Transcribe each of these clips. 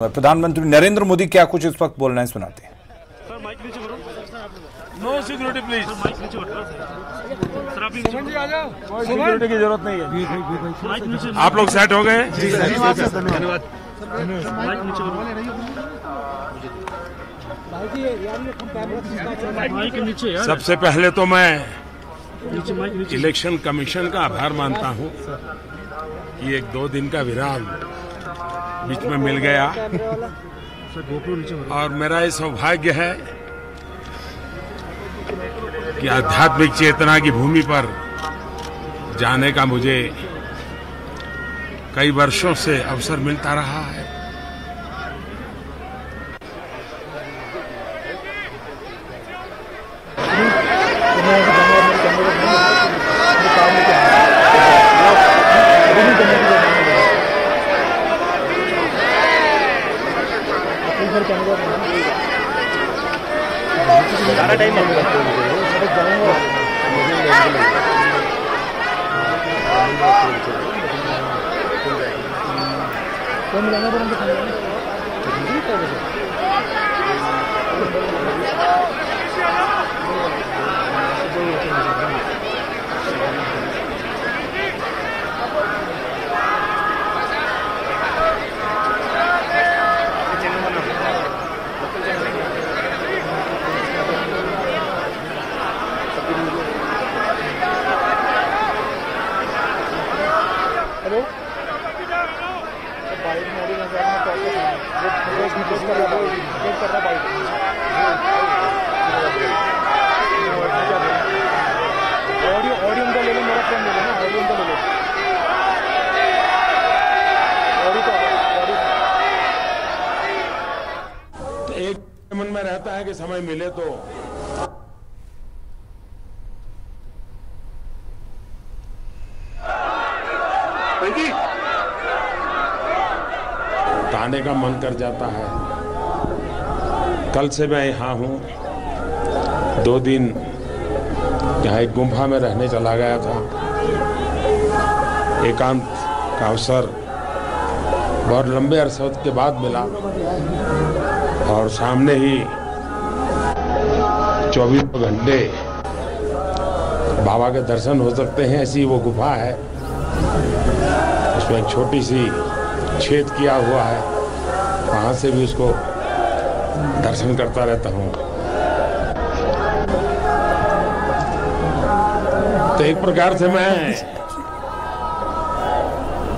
प्रधानमंत्री नरेंद्र मोदी क्या कुछ इस वक्त बोल रहे हैं, सुनाते हैं। No security please. सिक्योरिटी की जरूरत नहीं है। आप लोग सेट हो गए? जी धन्यवाद। सबसे पहले तो मैं इलेक्शन कमीशन का आभार मानता हूं कि एक 2 दिन का विराम बीच में मिल गया और मेरा ये सौभाग्य है कि आध्यात्मिक चेतना की भूमि पर जाने का मुझे कई वर्षों से अवसर मिलता रहा है। सारा टाइम एक मन में रहता है कि समय मिले तो आने का मन कर जाता है। कल से मैं यहाँ हूँ। 2 दिन यहाँ एक गुम्फा में रहने चला गया था। एकांत का अवसर बहुत लंबे अरसे के बाद मिला और सामने ही 24 घंटे बाबा के दर्शन हो सकते हैं, ऐसी वो गुफा है। उसमें एक छोटी सी छेद किया हुआ है, वहां से भी उसको दर्शन करता रहता हूँ। तो एक प्रकार से मैं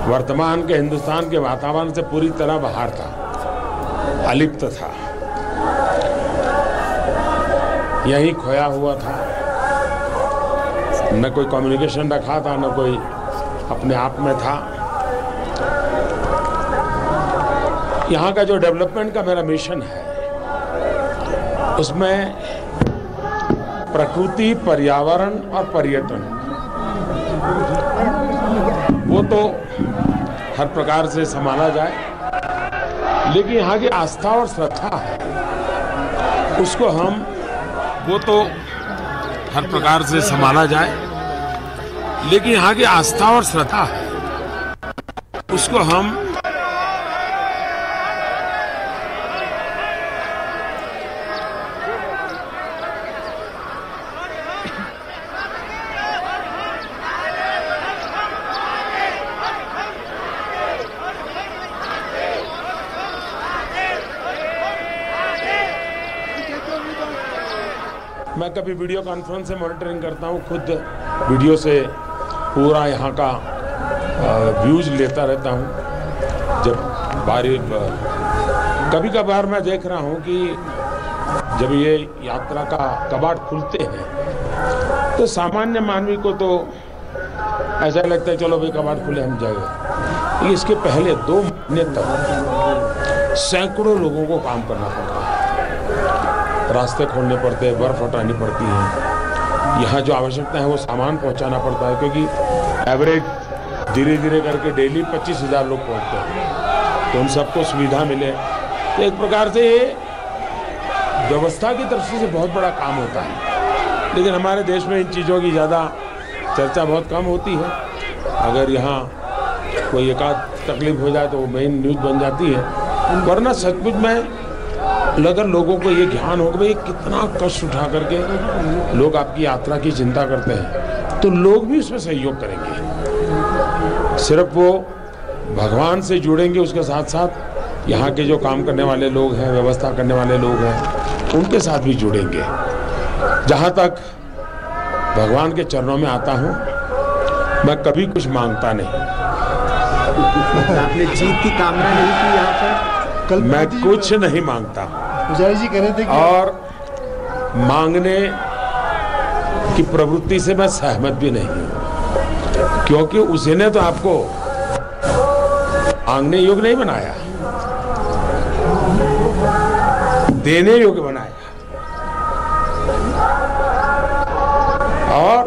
वर्तमान के हिंदुस्तान के वातावरण से पूरी तरह बाहर था, अलिप्त था, यहीं खोया हुआ था। न कोई कम्युनिकेशन रखा था, न कोई अपने आप में था। यहाँ का जो डेवलपमेंट का मेरा मिशन है, उसमें प्रकृति, पर्यावरण और पर्यटन, वो तो हर प्रकार से संभाला जाए, लेकिन यहाँ की आस्था और श्रद्धा है, उसको हम वो तो हर प्रकार से संभाला जाए, लेकिन यहाँ की आस्था और श्रद्धा है, उसको हम मैं कभी वीडियो कॉन्फ्रेंस से मॉनिटरिंग करता हूँ, खुद वीडियो से पूरा यहाँ का व्यूज लेता रहता हूँ। जब कभी कभार मैं देख रहा हूँ कि जब ये यात्रा का कबाड़ खुलते हैं तो सामान्य मानवी को तो ऐसा लगता है चलो भाई कबाड़ खुले हम जाएंगे, लेकिन इसके पहले 2 महीने तक सैकड़ों लोगों को काम करना पड़ता है। रास्ते खोलने पड़ते हैं, बर्फ हटानी पड़ती है, यहाँ जो आवश्यकता है वो सामान पहुँचाना पड़ता है, क्योंकि एवरेज धीरे धीरे करके डेली 25,000 लोग पहुँचते हैं, तो उन सबको सुविधा मिले। तो एक प्रकार से ये व्यवस्था की दृष्टि से बहुत बड़ा काम होता है, लेकिन हमारे देश में इन चीज़ों की ज़्यादा चर्चा बहुत कम होती है। अगर यहाँ कोई एकाध तकलीफ हो जाए तो वो मेन न्यूज़ बन जाती है, वरना सचमुच में अगर लोगों को ये ज्ञान हो कि भाई कितना कष्ट उठा करके लोग आपकी यात्रा की चिंता करते हैं, तो लोग भी उसमें सहयोग करेंगे। सिर्फ वो भगवान से जुड़ेंगे, उसके साथ साथ यहाँ के जो काम करने वाले लोग हैं, व्यवस्था करने वाले लोग हैं, उनके साथ भी जुड़ेंगे। जहाँ तक भगवान के चरणों में आता हूँ, मैं कभी कुछ मांगता नहीं। आपने जीत की कामना नहीं की यहाँ पर? मैं कुछ नहीं मांगता पुजारी जी कह रहे थे कि और मांगने की प्रवृत्ति से मैं सहमत भी नहीं हूँ, क्योंकि उसी ने तो आपको मांगने योग्य नहीं बनाया, देने योग्य बनाया। और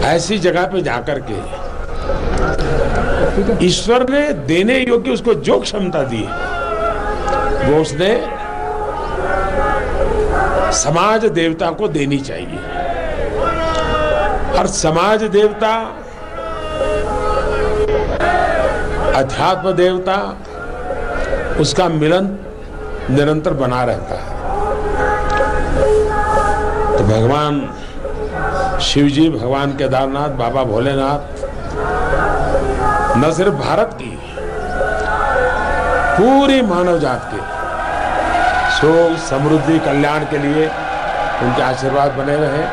ऐसी जगह पे जाकर के ईश्वर ने देने योग्य उसको जो क्षमता दी वो उसने समाज देवता को देनी चाहिए। और समाज देवता, अध्यात्म देवता, उसका मिलन निरंतर बना रहता है। तो भगवान शिव जी, भगवान केदारनाथ, बाबा भोलेनाथ न सिर्फ भारत की, पूरी मानव जात के सुख, समृद्धि, कल्याण के लिए उनके आशीर्वाद बने रहे।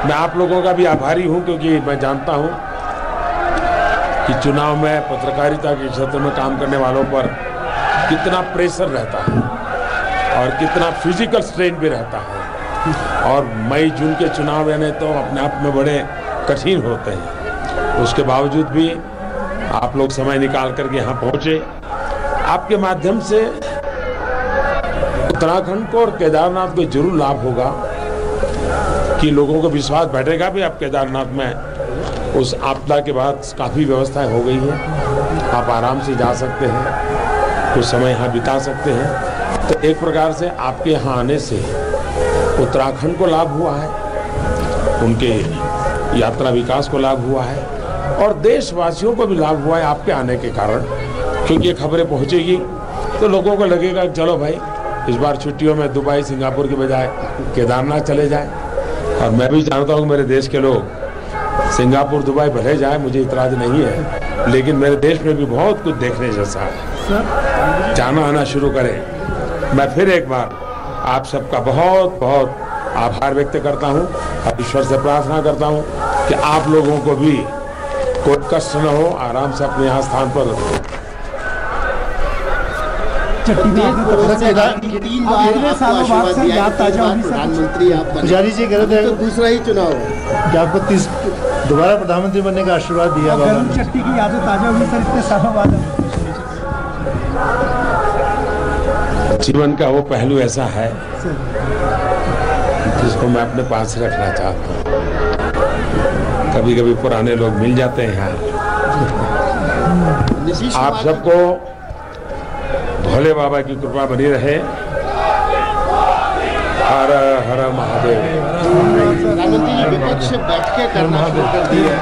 मैं आप लोगों का भी आभारी हूं, क्योंकि मैं जानता हूं कि चुनाव में पत्रकारिता के क्षेत्र में काम करने वालों पर कितना प्रेशर रहता है और कितना फिजिकल स्ट्रेन भी रहता है। और मई जून के चुनाव यानी तो अपने आप में बड़े कठिन होते हैं। उसके बावजूद भी आप लोग समय निकाल करके यहाँ पहुँचे। आपके माध्यम से उत्तराखंड को और केदारनाथ को जरूर लाभ होगा कि लोगों को विश्वास बैठेगा भी अब केदारनाथ में उस आपदा के बाद काफ़ी व्यवस्थाएं हो गई है, आप आराम से जा सकते हैं, कुछ समय यहाँ बिता सकते हैं। तो एक प्रकार से आपके यहाँ आने से उत्तराखंड को लाभ हुआ है, उनके यात्रा विकास को लाभ हुआ है और देशवासियों को भी लाभ हुआ है आपके आने के कारण। क्योंकि ये खबरें पहुँचेगी तो लोगों को लगेगा चलो भाई इस बार छुट्टियों में दुबई, सिंगापुर के बजाय केदारनाथ चले जाएं। और मैं भी जानता हूँ मेरे देश के लोग सिंगापुर, दुबई भले जाए, मुझे इतराज नहीं है, लेकिन मेरे देश में भी बहुत कुछ देखने जैसा है। जाना आना शुरू करें। मैं फिर एक बार आप सबका बहुत बहुत आभार व्यक्त करता हूँ और ईश्वर से प्रार्थना करता हूँ कि आप लोगों को भी कोई कष्ट न हो, आराम से अपने यहाँ स्थान पर प्रधानमंत्री आप पुजारी जी कह रहे थे तो दूसरा ही चुनाव कि आपको दोबारा प्रधानमंत्री बनने का आशीर्वाद दिया। चट्टी की यादें ताजा हुई सर इतने सालों बाद। जीवन का वो पहलू ऐसा है जिसको मैं अपने पास रखना चाहता हूँ। कभी कभी पुराने लोग मिल जाते हैं यहाँ। आप सबको भोले बाबा की कृपा बनी रहे। हर हर महादेव। प्रधानमंत्री जी विपक्ष बैठकें करना शुरू कर दी है।